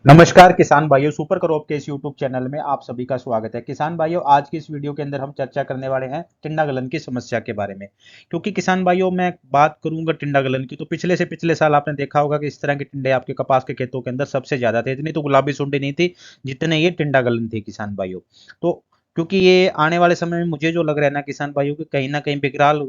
नमस्कार किसान भाइयों, सुपर क्रॉप के इस यूट्यूब चैनल में आप सभी का स्वागत है। किसान भाइयों, आज की इस वीडियो के अंदर हम चर्चा करने वाले हैं टिंडा गलन की समस्या के बारे में। क्योंकि किसान भाइयों, मैं बात करूंगा टिंडा गलन की, तो पिछले से पिछले साल आपने देखा होगा कि इस तरह के टिंडे आपके कपास के खेतों के अंदर सबसे ज्यादा थे। इतनी तो गुलाबी सुंडी नहीं थी जितने ये टिंडा गलन थी किसान भाइयों। तो क्योंकि ये आने वाले समय में मुझे जो लग रहा है ना किसान भाइयों, कि कहीं ना कहीं विकराल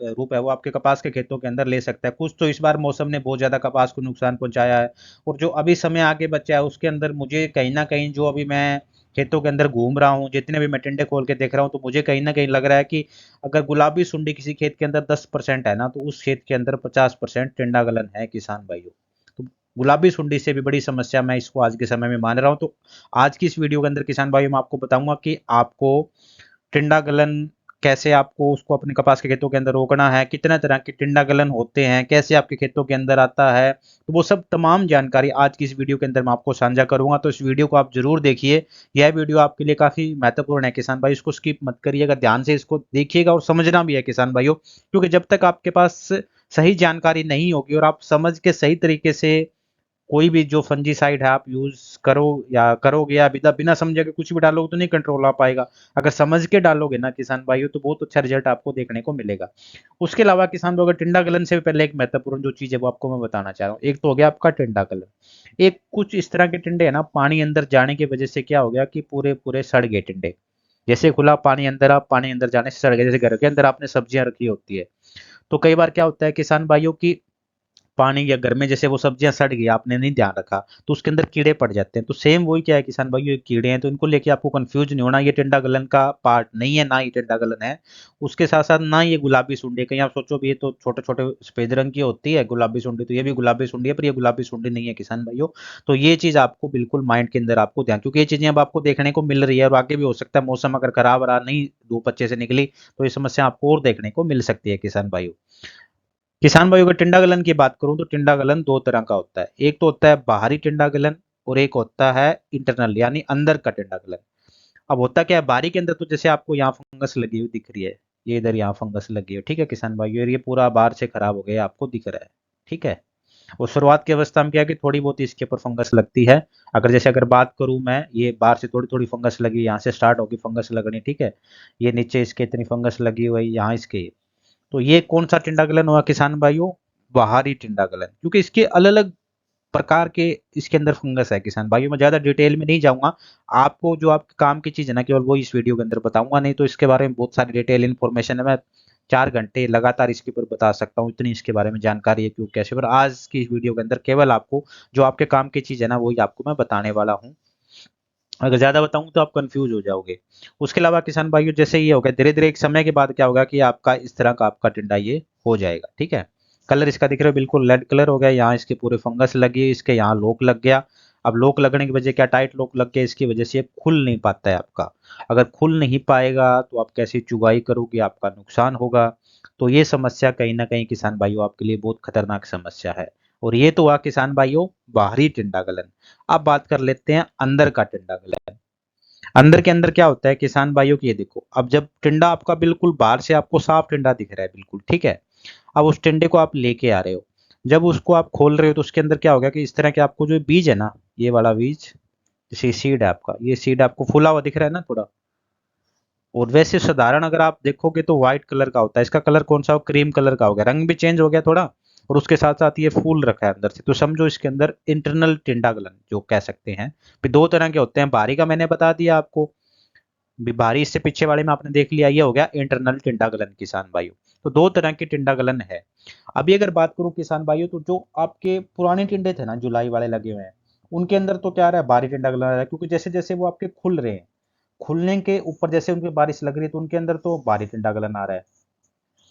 रूप है वो आपके कपास के खेतों के अंदर ले सकता है। कुछ तो इस बार मौसम ने बहुत ज्यादा कपास को नुकसान पहुंचाया है, और जो अभी समय आगे बचा है उसके अंदर मुझे कहीं ना कहीं, जो अभी मैं खेतों के अंदर घूम रहा हूँ, जितने भी मैं टिंडे खोल के देख रहा हूँ, तो मुझे कहीं ना कहीं लग रहा है कि अगर गुलाबी सुंडी किसी खेत के अंदर 10% है ना, तो उस खेत के अंदर 50% टिंडा गलन है किसान भाइयों। तो गुलाबी सुंडी से भी बड़ी समस्या मैं इसको आज के समय में मान रहा हूँ। तो आज की इस वीडियो के अंदर किसान भाइयों मैं आपको बताऊंगा कि आपको टिंडा गलन कैसे, आपको उसको अपने कपास के खेतों के अंदर रोकना है, कितने तरह के टिंडा गलन होते हैं, कैसे आपके खेतों के अंदर आता है, तो वो सब तमाम जानकारी आज की इस वीडियो के अंदर मैं आपको साझा करूंगा। तो इस वीडियो को आप जरूर देखिए। यह वीडियो आपके लिए काफी महत्वपूर्ण है किसान भाई, इसको स्किप मत करिएगा, ध्यान से इसको देखिएगा और समझना भी है किसान भाइयों। क्योंकि जब तक आपके पास सही जानकारी नहीं होगी और आप समझ के सही तरीके से कोई भी जो फंजीसाइड है आप यूज करो या करोगे, या बिना बिना समझे के कुछ भी डालोगे, तो नहीं कंट्रोल आ पाएगा। अगर समझ के डालोगे ना किसान भाइयों, तो बहुत अच्छा रिजल्ट आपको देखने को मिलेगा। उसके अलावा किसान भाइयों, अगर टिंडा गलन से भी पहले एक महत्वपूर्ण जो चीज है वो आपको मैं बताना चाह रहा हूँ। एक तो हो गया आपका टिंडा गलन। एक कुछ इस तरह के टिंडे है ना, पानी अंदर जाने की वजह से क्या हो गया कि पूरे पूरे सड़ गए टिंडे। जैसे खुला पानी अंदर, आप पानी अंदर जाने से सड़ गए। जैसे घर के अंदर आपने सब्जियां रखी होती है, तो कई बार क्या होता है किसान भाइयों की, पानी या घर में जैसे वो सब्जियां सड़ गई, आपने नहीं ध्यान रखा, तो उसके अंदर कीड़े पड़ जाते हैं। तो सेम वही क्या है किसान भाई, ये कीड़े हैं, तो इनको लेके आपको कंफ्यूज नहीं होना। ये टिंडा गलन का पार्ट नहीं है, ना ही टिंडा गलन है। उसके साथ साथ ना ये गुलाबी सुंडी, कहीं आप सोचो भी ये तो छोटे छोटे सफेद रंग की होती है गुलाबी सुंडी, तो ये भी गुलाबी सुंडी है, पर ये गुलाबी सुंडी नहीं है किसान भाइयों। तो ये चीज आपको बिल्कुल माइंड के अंदर आपको ध्यान, क्योंकि ये चीजें अब आपको देखने को मिल रही है और आगे भी हो सकता है, मौसम अगर खराब रहा, नहीं धूप अच्छे से निकली, तो ये समस्या आपको और देखने को मिल सकती है किसान भाइयों। किसान भाइयों का टिंडा गलन की बात करूं, तो टिंडा गलन दो तरह का होता है। एक तो होता है बाहरी टिंडा गलन, और एक होता है इंटरनल यानी अंदर का टिंडा गलन। अब होता क्या है बाहरी के अंदर, तो जैसे आपको यहाँ फंगस लगी हुई दिख रही है, ये इधर यहाँ फंगस लगी है, ठीक है किसान भाइयों, और ये पूरा बाहर से खराब हो गया आपको दिख रहा है, ठीक है। और शुरुआत की अवस्था में क्या है कि थोड़ी बहुत इसके ऊपर फंगस लगती है। अगर बात करूं मैं, ये बाहर से थोड़ी थोड़ी फंगस लगी, यहाँ से स्टार्ट होगी फंगस लगनी, ठीक है। ये नीचे इसके इतनी फंगस लगी हुई, यहाँ इसके। तो ये कौन सा टिंडा गलन हुआ किसान भाइयों? बाहरी टिंडा गलन, क्योंकि इसके अलग अलग प्रकार के इसके अंदर फंगस है किसान भाइयों। मैं ज्यादा डिटेल में नहीं जाऊंगा, आपको जो आपके काम की चीज है ना, केवल वो इस वीडियो के अंदर बताऊंगा, नहीं तो इसके बारे में बहुत सारी डिटेल इन्फॉर्मेशन है। मैं 4 घंटे लगातार इसके ऊपर बता सकता हूँ, इतनी इसके बारे में जानकारी है क्यों कैसे। पर आज की इस वीडियो के अंदर केवल आपको जो आपके काम की चीज है ना, वही आपको मैं बताने वाला हूँ। अगर ज्यादा बताऊं तो आप कंफ्यूज हो जाओगे। उसके अलावा किसान भाइयों, जैसे ये हो गया, धीरे धीरे एक समय के बाद क्या होगा कि आपका इस तरह का आपका टिंडा ये हो जाएगा, ठीक है। कलर इसका दिख रहा है बिल्कुल रेड कलर हो गया, यहाँ इसके पूरे फंगस लगी है, इसके यहाँ लोक लग गया। अब लोक लगने की वजह क्या, टाइट लोक लग गया, इसकी वजह से ये खुल नहीं पाता है आपका। अगर खुल नहीं पाएगा तो आप कैसे चुगाई करोगे, आपका नुकसान होगा। तो ये समस्या कहीं ना कहीं किसान भाइयों आपके लिए बहुत खतरनाक समस्या है। और ये तो हुआ किसान भाइयों बाहरी टिंडा गलन। अब बात कर लेते हैं अंदर का टिंडा गलन। अंदर के अंदर क्या होता है किसान भाइयों की, ये देखो, अब जब टिंडा आपका बिल्कुल बाहर से आपको साफ टिंडा दिख रहा है बिल्कुल, ठीक है। अब उस टिंडे को आप लेके आ रहे हो, जब उसको आप खोल रहे हो, तो उसके अंदर क्या होगा कि इस तरह के आपको जो बीज है ना, ये वाला बीज, जैसे सीड है आपका, ये सीड आपको फूला हुआ दिख रहा है ना थोड़ा। और वैसे साधारण अगर आप देखोगे तो व्हाइट कलर का होता है, इसका कलर कौन सा हो, क्रीम कलर का हो गया, रंग भी चेंज हो गया थोड़ा। और उसके साथ साथ ये फूल रखा है अंदर से, तो समझो इसके अंदर इंटरनल टिंडा गलन जो कह सकते हैं। फिर दो तरह के होते हैं, बाहरी का मैंने बता दिया आपको, बाहरी इससे पीछे वाले में आपने देख लिया, ये हो गया इंटरनल टिंडा गलन किसान भाइयों। तो दो तरह की टिंडा गलन है। अभी अगर बात करूं किसान भाइयों, तो जो आपके पुराने टिंडे थे ना, जुलाई वाले लगे हुए हैं, उनके अंदर तो क्या आ रहा है, बाहरी टिंडा गलन आ रहा है, क्योंकि जैसे जैसे वो आपके खुल रहे हैं, खुलने के ऊपर जैसे उनकी बारिश लग रही है, तो उनके अंदर तो बाहरी टिंडा गलन आ रहा है।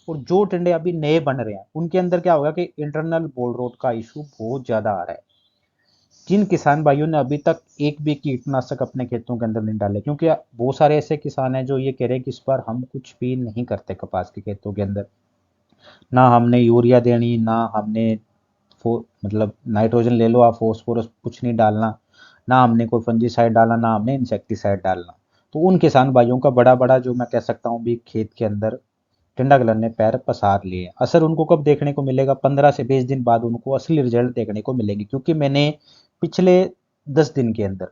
और जो टिंडे अभी नए बन रहे हैं, उनके अंदर क्या होगा कि इंटरनल बोल रोट का इशू बहुत ज्यादा आ रहा है। जिन किसान भाइयों ने अभी तक एक भी कीटनाशक अपने खेतों के अंदर नहीं डाले, क्योंकि बहुत सारे ऐसे किसान हैं जो ये कह रहे हैं कि इस बार हम कुछ भी नहीं करते कपास के खेतों के अंदर, ना हमने यूरिया देनी, ना हमने मतलब नाइट्रोजन ले लो आप, फॉस्फोरस कुछ नहीं डालना, ना हमने कोई फंजीसाइड डालना, ना हमने इंसेक्टिसाइड डालना। तो उन किसान भाइयों का बड़ा बड़ा जो मैं कह सकता हूँ भी खेत के अंदर टिंडा गलन ने पैर पसार लिए। असर उनको कब देखने को मिलेगा, 15 से 20 दिन बाद उनको असली रिजल्ट देखने को मिलेंगे। क्योंकि मैंने पिछले 10 दिन के अंदर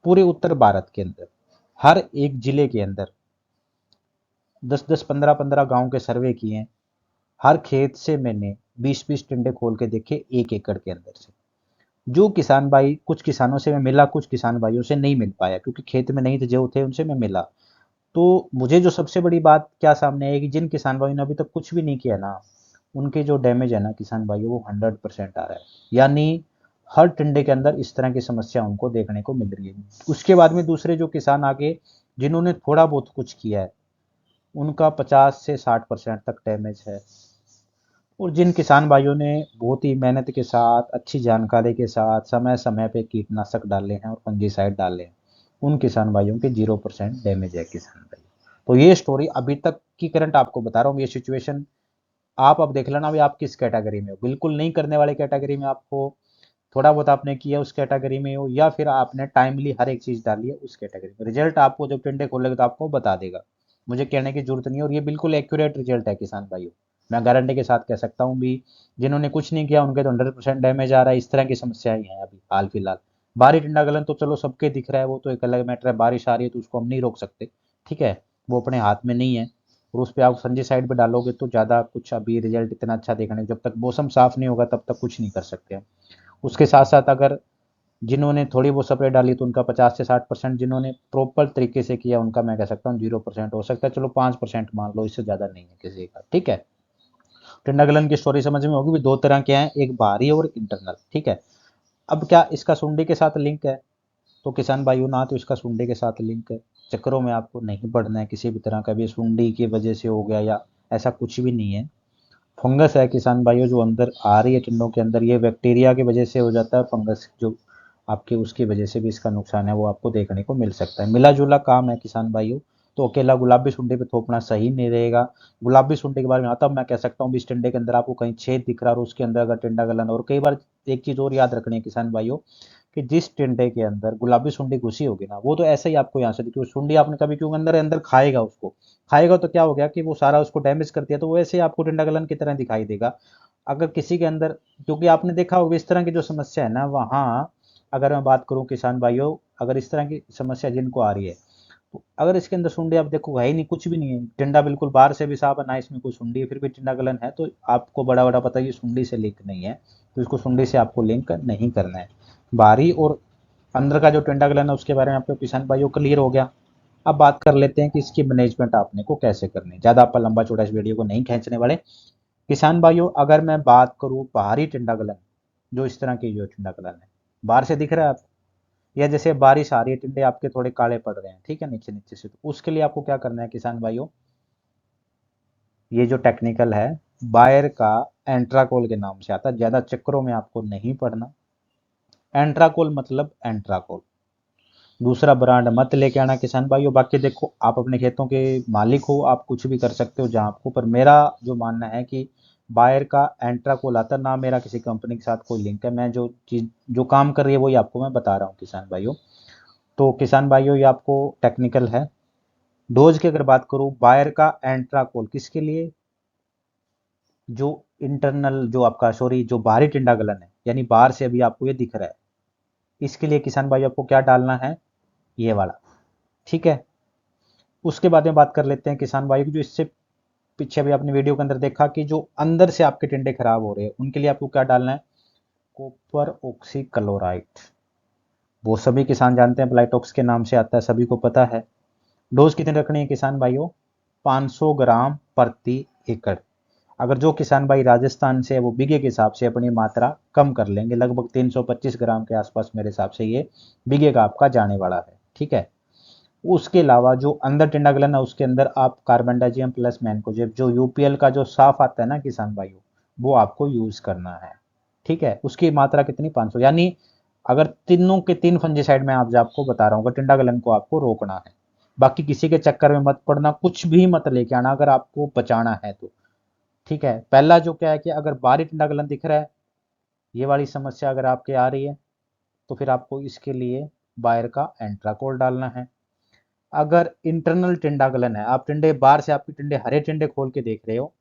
पूरे उत्तर भारत के अंदर हर एक जिले के अंदर 10-10, 15-15 गांव के सर्वे किए हैं। हर खेत से मैंने 20-20 टिंडे खोल के देखे 1 एकड़ के अंदर से। जो किसान भाई, कुछ किसानों से मैं मिला, कुछ किसान भाइयों से नहीं मिल पाया क्योंकि खेत में नहीं थे, जो थे उनसे मैं मिला। तो मुझे जो सबसे बड़ी बात क्या सामने आई कि जिन किसान भाइयों ने अभी तक कुछ भी नहीं किया ना, उनके जो डैमेज है ना किसान भाइयों, वो 100% आ रहा है। यानी हर टिंडे के अंदर इस तरह की समस्या उनको देखने को मिल रही है। उसके बाद में दूसरे जो किसान आगे जिन्होंने थोड़ा बहुत कुछ किया है, उनका 50 से 60% तक डैमेज है। और जिन किसान भाइयों ने बहुत ही मेहनत के साथ, अच्छी जानकारी के साथ, समय समय पे कीटनाशक डाले हैं और फंजीसाइड डाले हैं, उन किसान भाइयों के 0% डैमेज है किसान भाई। तो ये स्टोरी अभी तक की करंट आपको बता रहा हूँ। ये सिचुएशन आप अब देख लेना अभी आप किस कैटेगरी में हो। बिल्कुल नहीं करने वाले कैटेगरी में आपको, थोड़ा बहुत आपने किया उस कैटेगरी में हो, या फिर आपने टाइमली हर एक चीज डाली है उस कैटेगरी में। रिजल्ट आपको जब टिंडे खोलेगा तो आपको बता देगा, मुझे कहने की जरूरत नहीं है। और ये बिल्कुल एक्यूरेट रिजल्ट है किसान भाइयों, मैं गारंटी के साथ कह सकता हूँ भी। जिन्होंने कुछ नहीं किया उनके तो 100% डैमेज आ रहा है। इस तरह की समस्याएं हैं अभी हाल फिलहाल। बारी टिंडा गलन तो चलो सबके दिख रहा है, वो तो एक अलग मैटर है। बारिश आ रही है तो उसको हम नहीं रोक सकते, ठीक है, वो अपने हाथ में नहीं है। और उस पर आप संजय साइड पे डालोगे तो ज़्यादा कुछ अभी रिजल्ट इतना अच्छा देखने, जब तक मौसम साफ नहीं होगा तब तक कुछ नहीं कर सकते हम। उसके साथ साथ अगर जिन्होंने थोड़ी बहुत स्प्रे डाली तो उनका 50 से 60%, जिन्होंने प्रॉपर तरीके से किया उनका मैं कह सकता हूँ 0% हो सकता है। चलो 5% मान लो, इससे ज़्यादा नहीं है किसी का, ठीक है। टिंडागलन की स्टोरी समझ में होगी भी। दो तरह के हैं, एक बाहरी और इंटरनल, ठीक है। अब क्या इसका सुंडी के साथ लिंक है? तो किसान भाइयों ना तो इसका सुंडी के साथ लिंक है, चक्करों में आपको नहीं पड़ना है किसी भी तरह का भी सुंडी की वजह से हो गया या ऐसा कुछ भी नहीं है। फंगस है किसान भाइयों जो अंदर आ रही है टिंडों के अंदर, ये बैक्टीरिया की वजह से हो जाता है। फंगस जो आपके उसकी वजह से भी इसका नुकसान है वो आपको देखने को मिल सकता है। मिला जुला काम है किसान भाइयों। तो अकेला गुलाबी सुंडी पे थोपना सही नहीं रहेगा। गुलाबी सुंडी के बारे में हाँ तब मैं कह सकता हूँ इस टिंडे के अंदर आपको कहीं छेद दिख रहा है और उसके अंदर अगर टिंडा गलन, और कई बार एक चीज और याद रखनी है किसान भाइयों कि जिस टिंडे के अंदर गुलाबी सुंडी घुसी होगी ना, वो तो ऐसे ही आपको यहाँ से दिखी। सुंडी आपने कभी क्यों अंदर अंदर खाएगा उसको, खाएगा तो क्या हो गया कि वो सारा उसको डैमेज कर दिया, तो वैसे ही आपको टिंडा गलन की तरह दिखाई देगा। अगर किसी के अंदर, क्योंकि आपने देखा होगा इस तरह की जो समस्या है ना वहाँ, अगर मैं बात करूं किसान भाइयों, अगर इस तरह की समस्या जिनको आ रही है, तो अगर इसके अंदर सुंडी आप देखो है ही नहीं, कुछ भी नहीं है, टिंडा बिल्कुल बाहर से भी साफ है ना इसमें कोई सुंडी है, फिर भी टिंडा गलन है, तो आपको बड़ा बड़ा पता है ये सुंडी से लिंक नहीं है। तो इसको सुंडी से आपको लिंक नहीं करना है। बाहरी और अंदर का जो टिंडा गलन है उसके बारे में आपको किसान भाइयों क्लियर हो गया। अब बात कर लेते हैं कि इसकी मैनेजमेंट आपने को कैसे करनी है। ज़्यादा आप लंबा चौड़ा इस वीडियो को नहीं खींचने वाले किसान भाइयों। अगर मैं बात करूं बाहरी टिंडा गलन, जो इस तरह की जो टिंडा गलन है बाहर से दिख रहा है आप, या जैसे बारिश आ रही है टिंडे आपके थोड़े काले पड़ रहे हैं, ठीक है, नीचे नीचे से, तो उसके लिए आपको क्या करना है किसान भाइयों, ये जो टेक्निकल है बायर का एंट्राकोल के नाम से आता है, ज़्यादा चक्करों में आपको नहीं पड़ना। एंट्राकोल मतलब एंट्राकोल, दूसरा ब्रांड मत लेके आना किसान भाइयों। बाकी देखो आप अपने खेतों के मालिक हो, आप कुछ भी कर सकते हो जहाँ आपको, पर मेरा जो मानना है कि बायर का एंट्राकोल आता है ना, मेरा किसी कंपनी के साथ कोई लिंक है, मैं जो चीज़ जो काम कर रही है वही आपको मैं बता रहा हूँ किसान भाइयों। तो किसान भाइयों ये आपको टेक्निकल है। डोज की अगर बात करूँ, बायर का एंट्राकोल किसके लिए, जो इंटरनल जो आपका सॉरी जो बाहरी टिंडा गलन है, यानी बाहर से अभी आपको ये दिख रहा है, इसके लिए किसान भाई आपको क्या डालना है, ये वाला, ठीक है। उसके बाद में बात कर लेते हैं किसान भाई जो इससे पीछे भी आपने वीडियो के अंदर देखा कि जो अंदर से आपके टिंडे खराब हो रहे हैं उनके लिए आपको क्या डालना है, कॉपर ऑक्सी क्लोराइड। वो सभी किसान जानते हैं, ब्लाइटॉक्स के नाम से आता है, सभी को पता है। डोज कितनी रखनी है किसान भाइयों, 500 ग्राम प्रति एकड़। अगर जो किसान भाई राजस्थान से है वो बीघे के हिसाब से अपनी मात्रा कम कर लेंगे, लगभग 325 ग्राम के आसपास मेरे हिसाब से ये बीघे का आपका जाने वाला है, ठीक है। उसके अलावा जो अंदर टिंडा गलन है उसके अंदर आप कार्बेंडाजियम प्लस मैनकोजेब जो यूपीएल का जो साफ आता है ना किसान भाइयों, वो आपको यूज करना है, ठीक है। उसकी मात्रा कितनी, 500, यानी अगर तीनों के तीन फंजीसाइड में आप आपको बता रहा हूँ टिंडा गलन को आपको रोकना है। बाकी किसी के चक्कर में मत पड़ना, कुछ भी मत लेके आना अगर आपको बचाना है तो, ठीक है। पहला जो क्या है कि अगर बाहरी टिंडा गलन दिख रहा है, ये वाली समस्या अगर आपके आ रही है, तो फिर आपको इसके लिए बायर का एंट्राकोल डालना है। अगर इंटरनल टिंडा गलन है, आप टिंडे बाहर से आपके टिंडे हरे टिंडे खोल के देख रहे हो,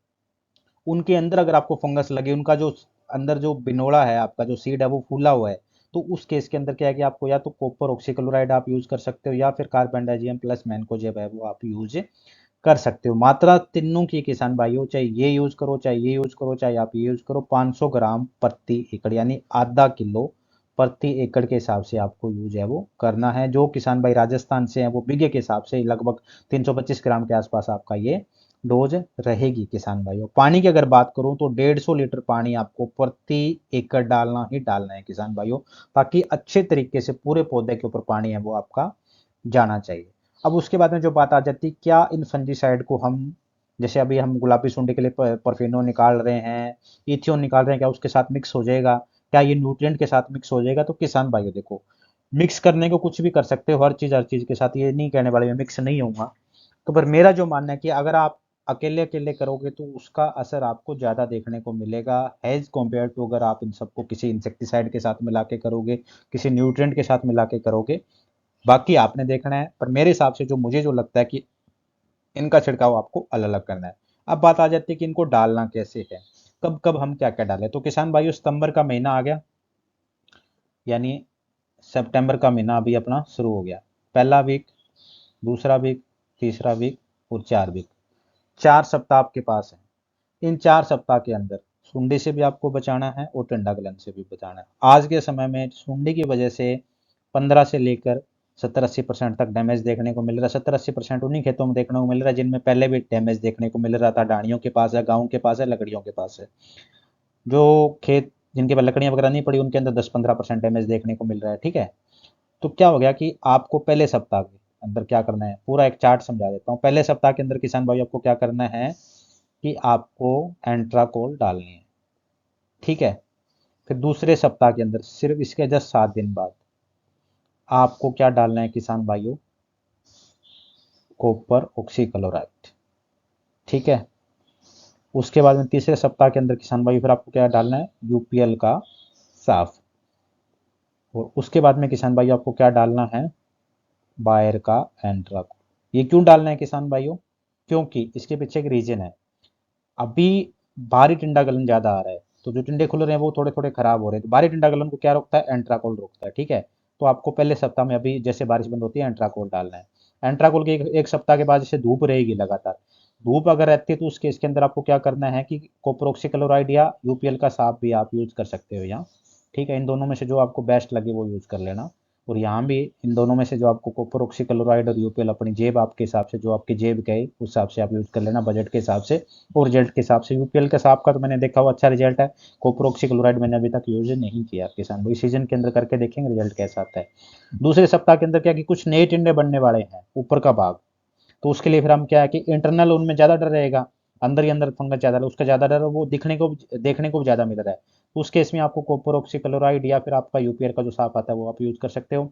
उनके अंदर अगर आपको फंगस लगे, उनका जो अंदर जो बिनोड़ा है आपका जो सीड है वो फूला हुआ है, तो उस केस के अंदर क्या है कि आपको या तो कॉपर ऑक्सीक्लोराइड आप यूज कर सकते हो या फिर कार्बेंडाजियम प्लस मैनकोजेब है वो आप यूज कर सकते हो। मात्रा तीनों की किसान भाइयों, चाहे ये यूज करो चाहे ये यूज करो चाहे आप ये यूज करो, 500 ग्राम प्रति एकड़ यानी आधा किलो प्रति एकड़ के हिसाब से आपको यूज है वो करना है। जो किसान भाई राजस्थान से हैं वो बीघे के हिसाब से लगभग 325 ग्राम के आसपास आपका ये डोज रहेगी किसान भाइयों। पानी की अगर बात करूं तो 150 लीटर पानी आपको प्रति एकड़ डालना ही डालना है किसान भाइयों, ताकि अच्छे तरीके से पूरे पौधे के ऊपर पानी है वो आपका जाना चाहिए। अब उसके बाद में जो बात आ जाती है, क्या इन फंजीसाइड को हम, जैसे अभी हम गुलाबी सुंडी के लिए परफेनो निकाल रहे हैं, इथियोन निकाल रहे हैं, क्या उसके साथ मिक्स हो जाएगा, क्या ये न्यूट्रिएंट के साथ मिक्स हो जाएगा? तो किसान भाइयों देखो, मिक्स करने को कुछ भी कर सकते हो, हर चीज के साथ, ये नहीं कहने वाले मैं मिक्स नहीं होऊंगा। तो पर मेरा जो मानना है कि अगर आप अकेले अकेले करोगे तो उसका असर आपको ज्यादा देखने को मिलेगा एज कम्पेयर टू अगर आप इन सबको किसी इंसेक्टिसाइड के साथ मिला के करोगे, किसी न्यूट्रिएंट के साथ मिला के करोगे। बाकी आपने देखना है, पर मेरे हिसाब से जो मुझे जो लगता है कि इनका छिड़काव आपको अलग अलग करना है। अब बात आ जाती है कि इनको डालना कैसे है, कब कब हम क्या क्या डालें। तो किसान भाइयों, सितंबर का महीना आ गया, यानी सितंबर का महीना अभी अपना शुरू हो गया। पहला वीक, दूसरा वीक, तीसरा वीक और 4 वीक, 4 सप्ताह आपके पास है। इन 4 सप्ताह के अंदर सुंडी से भी आपको बचाना है और टिंडा गलन से भी बचाना है। आज के समय में सुंडी की वजह से 15 से लेकर 70-80% तक डैमेज देखने को मिल रहा है। 70-80% उन्हीं खेतों में देखने को मिल रहा है जिनमें पहले भी डैमेज देखने को मिल रहा था। डाणियों के पास है, गाँव के पास है, लकड़ियों के पास है। जो खेत जिनके पास लकड़ियां वगैरह नहीं पड़ी उनके अंदर 10-15% डैमेज देखने को मिल रहा है। ठीक है, तो क्या हो गया कि आपको पहले सप्ताह के अंदर क्या करना है, पूरा एक चार्ट समझा देता हूँ। पहले सप्ताह के अंदर किसान भाई आपको क्या करना है कि आपको एंट्राकोल डालनी है। ठीक है, फिर दूसरे सप्ताह के अंदर सिर्फ इसके जस्ट 7 दिन बाद आपको क्या डालना है किसान भाइयों, कॉपर ऑक्सीक्लोराइड। ठीक है, उसके बाद में तीसरे सप्ताह के अंदर किसान भाई फिर आपको क्या डालना है, यूपीएल का साफ। और उसके बाद में किसान भाई आपको क्या डालना है, बायर का एंट्राकोल। ये क्यों डालना है किसान भाइयों, क्योंकि इसके पीछे एक रीजन है। अभी बाहरी टिंडा गलन ज्यादा आ रहा है, तो जो टिंडे खुल रहे हैं वो थोड़े थोड़े खराब हो रहे हैं। तो बाहरी टिंडा गलन को क्या रोकता है, एंट्राकोल रोकता है। ठीक है, तो आपको पहले सप्ताह में अभी जैसे बारिश बंद होती है एंट्राकोल डालना है। एंट्राकोल के एक सप्ताह के बाद जैसे धूप रहेगी लगातार, धूप अगर रहती है तो उसके इसके अंदर आपको क्या करना है कि कॉपरोक्सीक्लोराइड या यूपीएल का साफ भी आप यूज कर सकते हो यहाँ। ठीक है, इन दोनों में से जो आपको बेस्ट लगे वो यूज कर लेना। और यहाँ भी इन दोनों में से जो आपको कॉपरोक्सीक्लोराइड और यूपीएल अपनी जेब आपके हिसाब से, जो आपकी जेब के उस हिसाब से आप यूज कर लेना, बजट के हिसाब से और रिजल्ट के हिसाब से। यूपीएल के साफ का तो मैंने देखा हुआ अच्छा रिजल्ट है, कॉपरोक्सीक्लोराइड मैंने अभी तक यूज नहीं किया। किसान भाई सीजन के अंदर करके देखेंगे रिजल्ट कैसा आता है। दूसरे सप्ताह के अंदर क्या कि कुछ नए टिंडे बनने वाले हैं ऊपर का भाग, तो उसके लिए फिर हम क्या है कि इंटरनल उनमें ज़्यादा डर रहेगा, अंदर ही अंदर फंगस ज़्यादा, उसका ज़्यादा डर वो देखने को भी ज़्यादा मिल रहा है। तो उस केस में आपको कॉपर ऑक्सीक्लोराइड या फिर आपका यूपीआर का जो साफ आता है वो आप यूज कर सकते हो।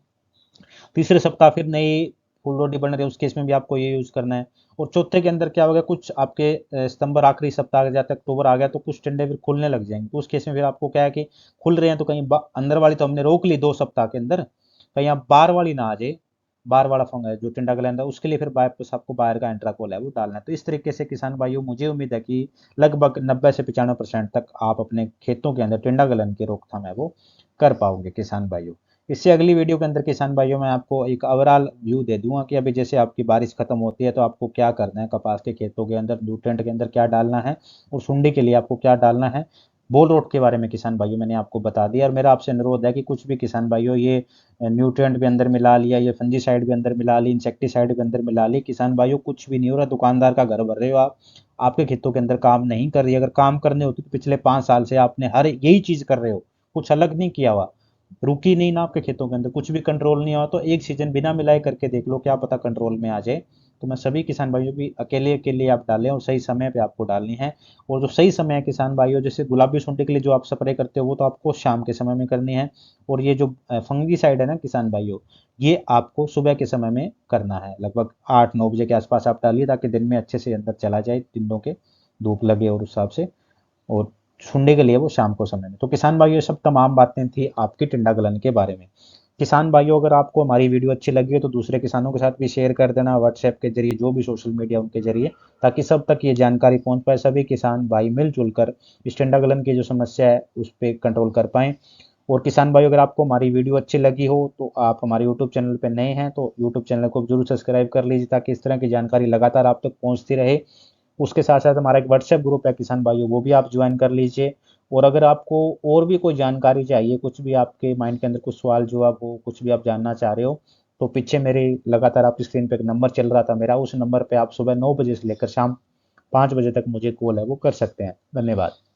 तीसरे सप्ताह फिर नई फुल बॉडी बन रही है, उस केस में भी आपको ये यूज करना है। और चौथे के अंदर क्या होगा, कुछ आपके सितंबर आखिरी सप्ताह जाते अक्टूबर आ गया तो कुछ टिंडे फिर खुलने लग जाएंगे। तो उस केस में फिर आपको क्या है कि खुल रहे हैं तो कहीं अंदर वाली तो हमने रोक ली 2 सप्ताह के अंदर, कहीं आप बाहर वाली ना आ जाए, बाहर वाला फंगस जो टिंडा ग्लैंड है उसके लिए फिर वापस आपको बाहर का एंट्राकोल है वो डालना है। तो इस तरीके से किसान भाइयों मुझे उम्मीद है कि लगभग 90 से 95% तक आप अपने खेतों के अंदर टिंडा गलन की रोकथाम है वो कर पाओगे किसान भाइयों। इससे अगली वीडियो के अंदर किसान भाइयों मैं आपको एक ओवरऑल व्यू दे दूंगा कि अभी जैसे आपकी बारिश खत्म होती है तो आपको क्या करना है, कपास के खेतों के अंदर न्यूट्रेंट के अंदर क्या डालना है और सुंडी के लिए आपको क्या डालना है। बोल रोड के बारे में किसान भाइयों मैंने आपको बता दिया। और मेरा आपसे अनुरोध है कि कुछ भी किसान भाइयों ये न्यूट्रिएंट भी अंदर मिला लिया, ये फंजीसाइड भी अंदर मिला ली, इंसेक्टिसाइड भी अंदर मिला ली, किसान भाइयों कुछ भी नहीं हो रहा, दुकानदार का घर भर रहे हो आप, आपके खेतों के अंदर काम नहीं कर रही। अगर काम करने होती तो पिछले 5 साल से आपने हर यही चीज कर रहे हो, कुछ अलग नहीं किया हुआ, रुकी नहीं ना आपके खेतों के अंदर, कुछ भी कंट्रोल नहीं हुआ, तो एक सीजन बिना मिलाए करके देख लो, क्या पता कंट्रोल में आ जाए। तो मैं सभी किसान भाइयों भी अकेले अकेले आप डालें और सही समय पे आपको डालनी है। और जो सही समय है किसान भाइयों, जैसे गुलाबी सुंडी के लिए जो आप स्प्रे करते हो वो तो आपको शाम के समय में करनी है। और ये जो फंगी साइड है ना किसान भाइयों, ये आपको सुबह के समय में करना है, लगभग 8-9 बजे के आसपास आप डालिए ताकि दिन में अच्छे से अंदर चला जाए, दिनों के धूप लगे और उस हिसाब से। और सुनने के लिए वो शाम को समय में। तो किसान भाइयों ये सब तमाम बातें थी आपकी टिंडा गलन के बारे में। किसान भाइयों अगर आपको हमारी वीडियो अच्छी लगी है तो दूसरे किसानों के साथ भी शेयर कर देना, व्हाट्सएप के जरिए, जो भी सोशल मीडिया उनके जरिए, ताकि सब तक ये जानकारी पहुंच पाए, सभी किसान भाई मिलजुल कर इस टिंडा गलन की जो समस्या है उस पर कंट्रोल कर पाएं। और किसान भाई, अगर आपको हमारी वीडियो अच्छी लगी हो तो आप हमारे यूट्यूब चैनल पर नए हैं तो यूट्यूब चैनल को जरूर सब्सक्राइब कर लीजिए, ताकि इस तरह की जानकारी लगातार आप तक पहुंचती रहे। उसके साथ साथ हमारा एक व्हाट्सएप ग्रुप है किसान भाइयों, वो भी आप ज्वाइन कर लीजिए। और अगर आपको और भी कोई जानकारी चाहिए, कुछ भी आपके माइंड के अंदर कुछ सवाल जवाब हो, कुछ भी आप जानना चाह रहे हो, तो पीछे मेरे लगातार आपकी स्क्रीन पे एक नंबर चल रहा था मेरा, उस नंबर पे आप सुबह 9 बजे से लेकर शाम 5 बजे तक मुझे कॉल है वो कर सकते हैं। धन्यवाद।